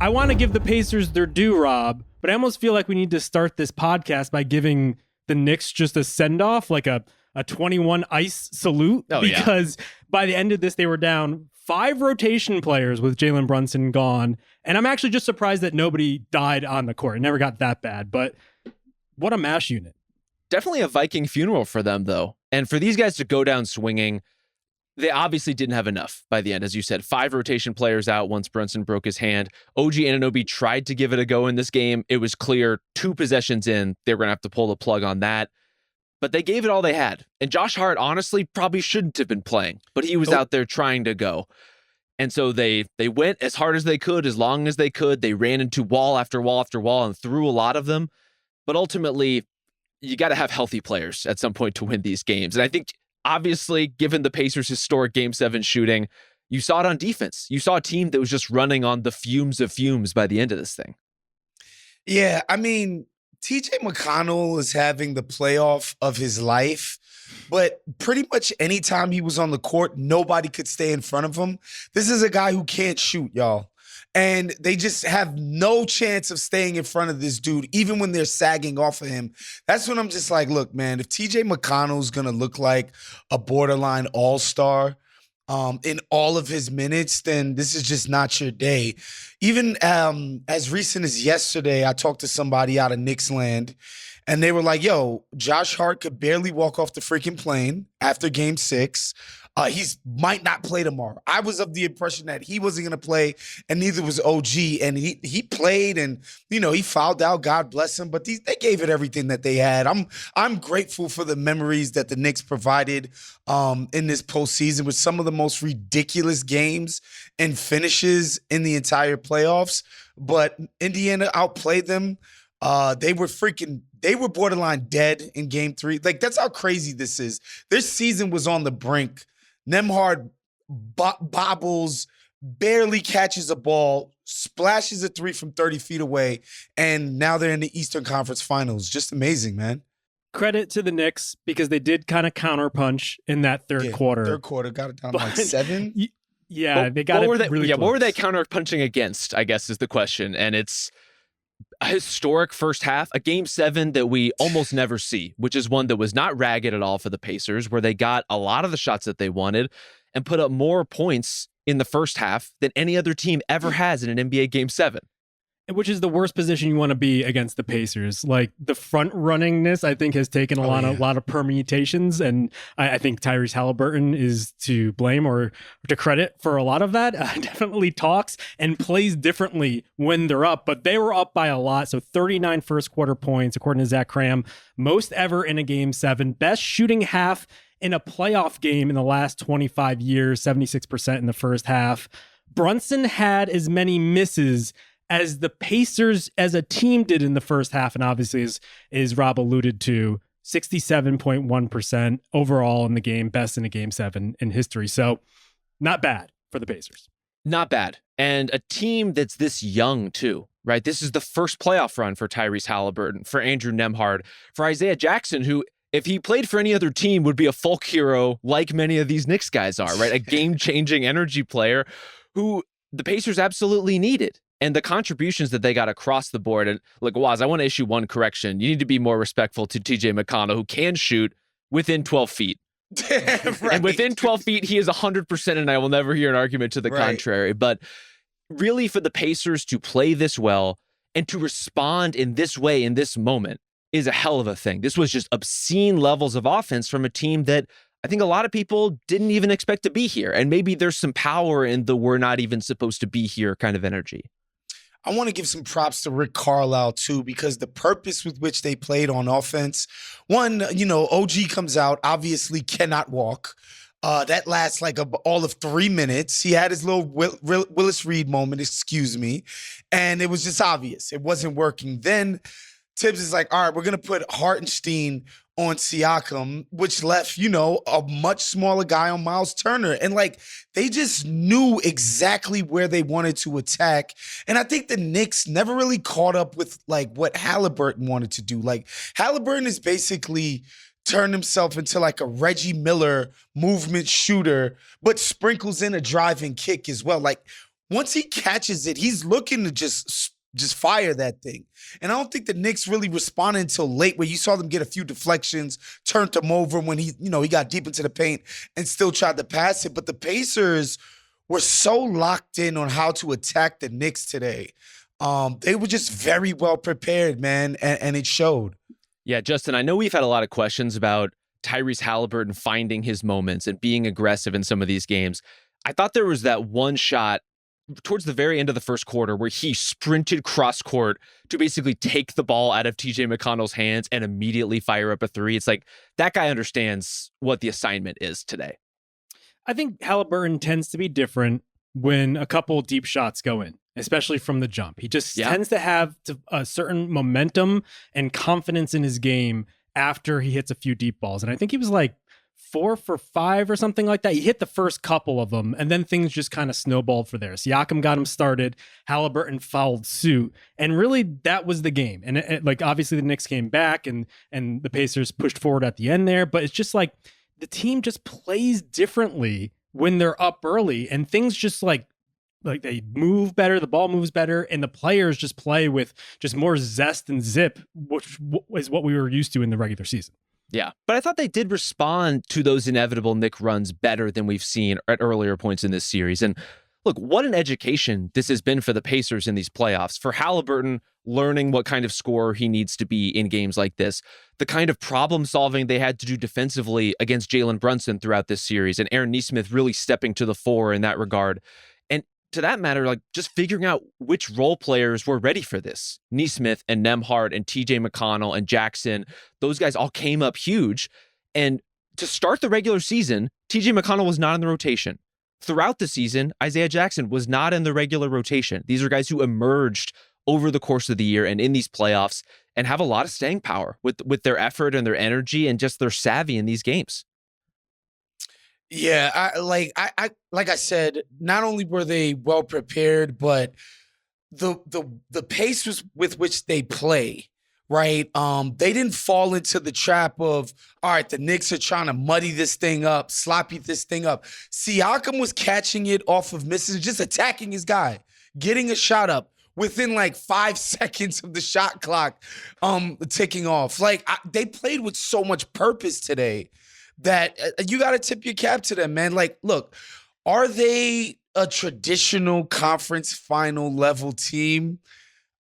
I want to give the Pacers their due, Rob, but I almost feel like we need to start this podcast by giving the Knicks just a send-off, like a 21 ice salute, because by the end of this, they were down 5 rotation players with Jalen Brunson gone. And I'm actually just surprised that nobody died on the court. It never got that bad, but what a mash unit. Definitely a Viking funeral for them, though. And for these guys to go down swinging, they obviously didn't have enough by the end. As you said, 5 rotation players out once Brunson broke his hand. OG Anunoby tried to give it a go in this game. It was clear 2 possessions in, they were going to have to pull the plug on that. But they gave it all they had. And Josh Hart, honestly, probably shouldn't have been playing, but he was out there trying to go. And so they went as hard as they could, as long as they could. They ran into wall after wall after wall and threw a lot of them. But ultimately, you got to have healthy players at some point to win these games. And I think, obviously, given the Pacers' historic Game 7 shooting, you saw it on defense. You saw a team that was just running on the fumes of fumes by the end of this thing. Yeah, I mean, TJ McConnell is having the playoff of his life, but pretty much anytime he was on the court, nobody could stay in front of him. This is a guy who can't shoot, y'all. And they just have no chance of staying in front of this dude, even when they're sagging off of him. That's when I'm just like, look, man, if TJ McConnell's going to look like a borderline all-star in all of his minutes, then this is just not your day. Even as recent as yesterday, I talked to somebody out of Knicks land, and they were like, yo, Josh Hart could barely walk off the freaking plane after Game 6. He might not play tomorrow. I was of the impression that he wasn't going to play, and neither was OG. And he played, and he fouled out. God bless him. But they gave it everything that they had. I'm grateful for the memories that the Knicks provided in this postseason with some of the most ridiculous games and finishes in the entire playoffs. But Indiana outplayed them. They were borderline dead in Game 3. Like, that's how crazy this is. Their season was on the brink. Nembhard bobbles, barely catches a ball, splashes a 3 from 30 feet away, and now they're in the Eastern Conference Finals. Just amazing, man. Credit to the Knicks because they did kind of counterpunch in that third quarter. Third quarter got it down to like 7. Yeah, they got it really close. What were they counterpunching against, I guess, is the question. And it's a historic first half, a Game 7 that we almost never see, which is one that was not ragged at all for the Pacers, where they got a lot of the shots that they wanted and put up more points in the first half than any other team ever has in an NBA Game 7. Which is the worst position you want to be against the Pacers. Like, the front runningness, I think, has taken a lot of permutations, and I think Tyrese Haliburton is to blame or to credit for a lot of that. Definitely talks and plays differently when they're up, but they were up by a lot. So 39 first quarter points, according to Zach Cram, most ever in a Game 7, best shooting half in a playoff game in the last 25 years, 76% in the first half. Brunson had as many misses as the Pacers as a team did in the first half, and obviously, as Rob alluded to, 67.1% overall in the game, best in a Game 7 in history. So not bad for the Pacers. Not bad. And a team that's this young, too, right? This is the first playoff run for Tyrese Haliburton, for Andrew Nembhard, for Isaiah Jackson, who, if he played for any other team, would be a folk hero like many of these Knicks guys are, right? A game-changing energy player who the Pacers absolutely needed. And the contributions that they got across the board. And look, Waz, I want to issue one correction. You need to be more respectful to TJ McConnell, who can shoot within 12 feet. Right. And within 12 feet, he is 100%, and I will never hear an argument to the contrary. But really, for the Pacers to play this well and to respond in this way in this moment is a hell of a thing. This was just obscene levels of offense from a team that I think a lot of people didn't even expect to be here. And maybe there's some power in the we're not even supposed to be here kind of energy. I want to give some props to Rick Carlisle, too, because the purpose with which they played on offense, one, OG comes out, obviously cannot walk. That lasts like all of 3 minutes. He had his little Willis Reed moment, excuse me, and it was just obvious. It wasn't working. Then Tibbs is like, all right, we're going to put Hartenstein on Siakam, which left, a much smaller guy on Miles Turner. And they just knew exactly where they wanted to attack. And I think the Knicks never really caught up with what Haliburton wanted to do. Haliburton is basically turned himself into a Reggie Miller movement shooter, but sprinkles in a driving kick as well. once he catches it, he's looking to just fire that thing. And I don't think the Knicks really responded until late, where you saw them get a few deflections, turned him over when he got deep into the paint and still tried to pass it. But the Pacers were so locked in on how to attack the Knicks today. They were just very well prepared, man, and it showed. Yeah, Justin, I know we've had a lot of questions about Tyrese Haliburton finding his moments and being aggressive in some of these games. I thought there was that one shot towards the very end of the first quarter where he sprinted cross court to basically take the ball out of TJ McConnell's hands and immediately fire up a three. It's like that guy understands what the assignment is today. I think Haliburton tends to be different when a couple deep shots go in, especially from the jump. He just tends to have a certain momentum and confidence in his game after he hits a few deep balls. And I think he was like 4 for 5 or something like that. He hit the first couple of them, and then things just kind of snowballed for there. Siakam got him started. Haliburton followed suit. And really, that was the game. And like, obviously, the Knicks came back, and the Pacers pushed forward at the end there. But it's just like the team just plays differently when they're up early, and things just like they move better, the ball moves better, and the players just play with just more zest and zip, which is what we were used to in the regular season. Yeah, but I thought they did respond to those inevitable Knick runs better than we've seen at earlier points in this series. And look, what an education this has been for the Pacers in these playoffs. For Haliburton, learning what kind of scorer he needs to be in games like this, the kind of problem solving they had to do defensively against Jalen Brunson throughout this series, and Aaron Nesmith really stepping to the fore in that regard. And to that matter, like just figuring out which role players were ready for this. Nesmith and Nembhard and TJ McConnell and Jackson, those guys all came up huge. And to start the regular season, TJ McConnell was not in the rotation. Throughout the season, Isaiah Jackson was not in the regular rotation. These are guys who emerged over the course of the year and in these playoffs and have a lot of staying power with their effort and their energy and just their savvy in these games. Yeah, I said, not only were they well prepared, but the pace with which they play, right? They didn't fall into the trap of, all right, the Knicks are trying to muddy this thing up, sloppy this thing up. Siakam was catching it off of misses, just attacking his guy, getting a shot up within like 5 seconds of the shot clock ticking off. Like they played with so much purpose today that you got to tip your cap to them, man. Like, look, are they a traditional conference final level team?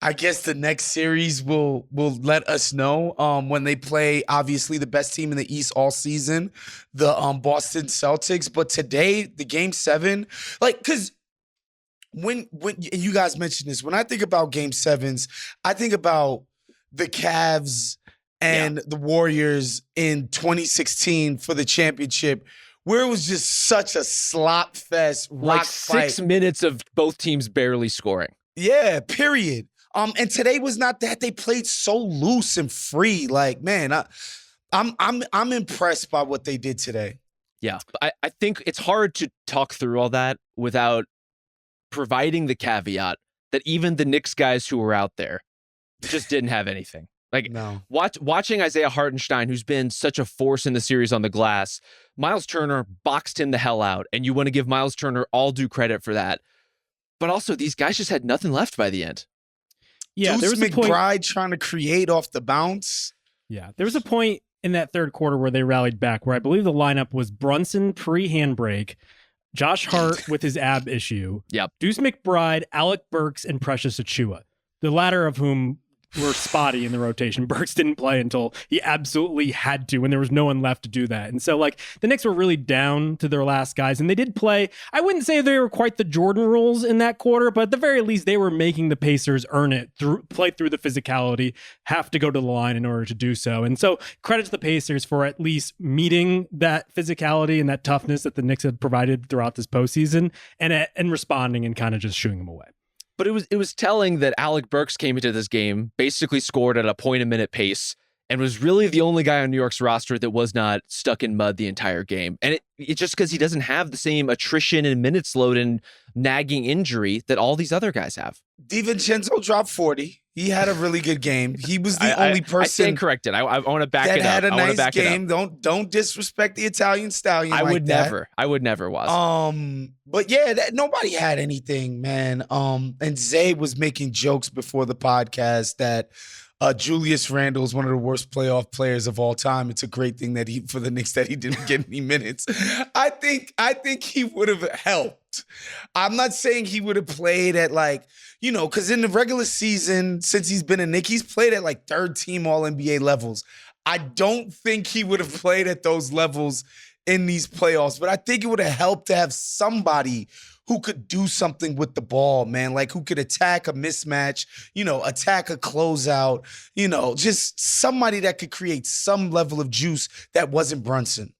I guess the next series will let us know when they play, obviously, the best team in the East all season, the Boston Celtics. But today, the Game 7, like, because when you guys mentioned this, when I think about Game 7s, I think about the Cavs and the Warriors in 2016 for the championship, where it was just such a slop fest, rock fight. 6 minutes of both teams barely scoring. Yeah, period. And today was not that. They played so loose and free. Like, man, I'm impressed by what they did today. Yeah, I think it's hard to talk through all that without providing the caveat that even the Knicks guys who were out there just didn't have anything. Like, no. Watching Isaiah Hartenstein, who's been such a force in the series on the glass, Miles Turner boxed him the hell out, and you want to give Miles Turner all due credit for that. But also, these guys just had nothing left by the end. Yeah, Deuce there was McBride trying to create off the bounce. Yeah, there was a point in that third quarter where they rallied back, where I believe the lineup was Brunson pre-handbrake, Josh Hart with his ab issue, Deuce McBride, Alec Burks, and Precious Achiuwa, the latter of whom were spotty in the rotation. Burks didn't play until he absolutely had to, and there was no one left to do that. And so, like, the Knicks were really down to their last guys, and they did play. I wouldn't say they were quite the Jordan rules in that quarter, but at the very least, they were making the Pacers earn it, play through the physicality, have to go to the line in order to do so. And so, credit to the Pacers for at least meeting that physicality and that toughness that the Knicks had provided throughout this postseason, and responding and kind of just shooing them away. But it was telling that Alec Burks came into this game, basically scored at a point-a-minute pace, and was really the only guy on New York's roster that was not stuck in mud the entire game. And it's just because he doesn't have the same attrition and minutes load and nagging injury that all these other guys have. DiVincenzo dropped 40. He had a really good game. He was the only I person stand corrected. I want to back that it up. had a I want to nice back game. it up. Don't disrespect the Italian stallion. I like would that. never. I would never, was. But yeah, nobody had anything, man. And Zay was making jokes before the podcast that Julius Randle is one of the worst playoff players of all time. It's a great thing that for the Knicks that he didn't get any minutes. I think he would have helped. I'm not saying he would have played at like, because in the regular season, since he's been a Knick, he's played at like third team All NBA levels. I don't think he would have played at those levels in these playoffs, but I think it would have helped to have somebody who could do something with the ball, man, like who could attack a mismatch, attack a closeout, just somebody that could create some level of juice that wasn't Brunson.